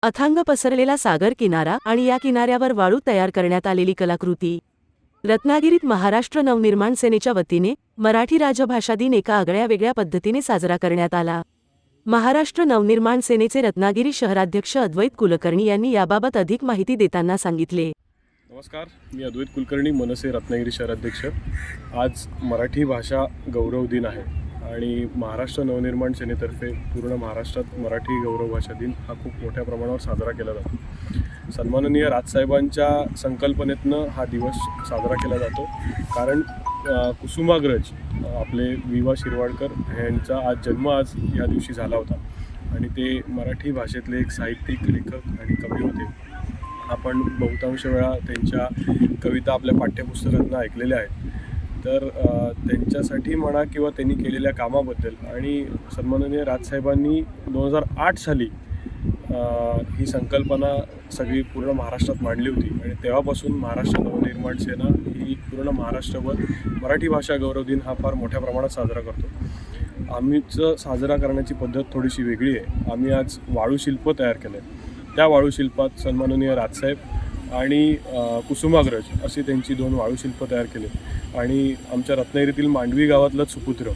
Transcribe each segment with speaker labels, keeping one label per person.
Speaker 1: अथांग पसरलेला सागर किनारा आणि या किनाऱ्यावर वाळू तयार करण्यात आलेली कलाकृती। रत्नागिरीत महाराष्ट्र नवनिर्माण सेनेच्या वतीने मराठी राजभाषा दिन एका आगळ्यावेगळ्या पद्धतीने साजरा करण्यात आला। महाराष्ट्र नवनिर्माण सेनेचे रत्नागिरी शहराध्यक्ष अद्वैत कुलकर्णी यांनी याबाबत अधिक माहिती देताना सांगितले।
Speaker 2: नमस्कार, मी अद्वैत कुलकर्णी, मनसे रत्नागिरी शहराध्यक्ष। आज मराठी भाषा गौरव दिन आहे आणि महाराष्ट्र नवनिर्माण सेनेतर्फे पूर्ण महाराष्ट्रात मराठी गौरव भाषा दिन हा खूप मोठ्या प्रमाणावर साजरा केला जातो। सन्माननीय राजसाहेबांच्या संकल्पनेतनं हा दिवस साजरा केला जातो, कारण कुसुमाग्रज आपले वि.वा. शिरवाडकर यांचा आज या दिवशी झाला होता आणि ते मराठी भाषेतले एक साहित्यिक, लेखक आणि कवी होते। आपण बहुतांश वेळा त्यांच्या कविता आपल्या पाठ्यपुस्तकातून ऐकलेल्या आहेत। तर त्यांच्यासाठी म्हणा किंवा त्यांनी केलेल्या कामाबद्दल आणि सन्माननीय राजसाहेबांनी 2008 साली ही संकल्पना सगळी पूर्ण महाराष्ट्रात मांडली होती आणि तेव्हापासून महाराष्ट्र नवनिर्माण सेना ही पूर्ण महाराष्ट्रभर मराठी भाषा गौरव दिन हा फार मोठ्या प्रमाणात साजरा करतो। आम्हीचं साजरा करण्याची पद्धत थोडीशी वेगळी आहे। आम्ही आज वाळूशिल्प तयार केलं आहे। त्या वाळूशिल्पात सन्माननीय राजसाहेब आणि कुसुमाग्रज अशी त्यांची 2 वाळूशिल्प तयार केले आणि आमच्या रत्नागिरीतील मांडवी गावातलंच सुपुत्र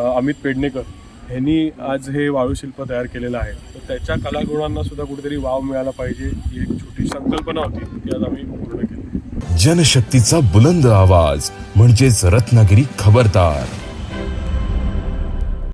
Speaker 2: अमित पेडणेकर यांनी आज हे वाळूशिल्प तयार केलेलं आहे। तर त्याच्या कलागुणांना सुद्धा कुठेतरी वाव मिळाला पाहिजे ही एक छोटी संकल्पना होती, ती आज आम्ही पूर्ण केली।
Speaker 3: जनशक्तीचा बुलंद आवाज म्हणजेच रत्नागिरी खबरदार।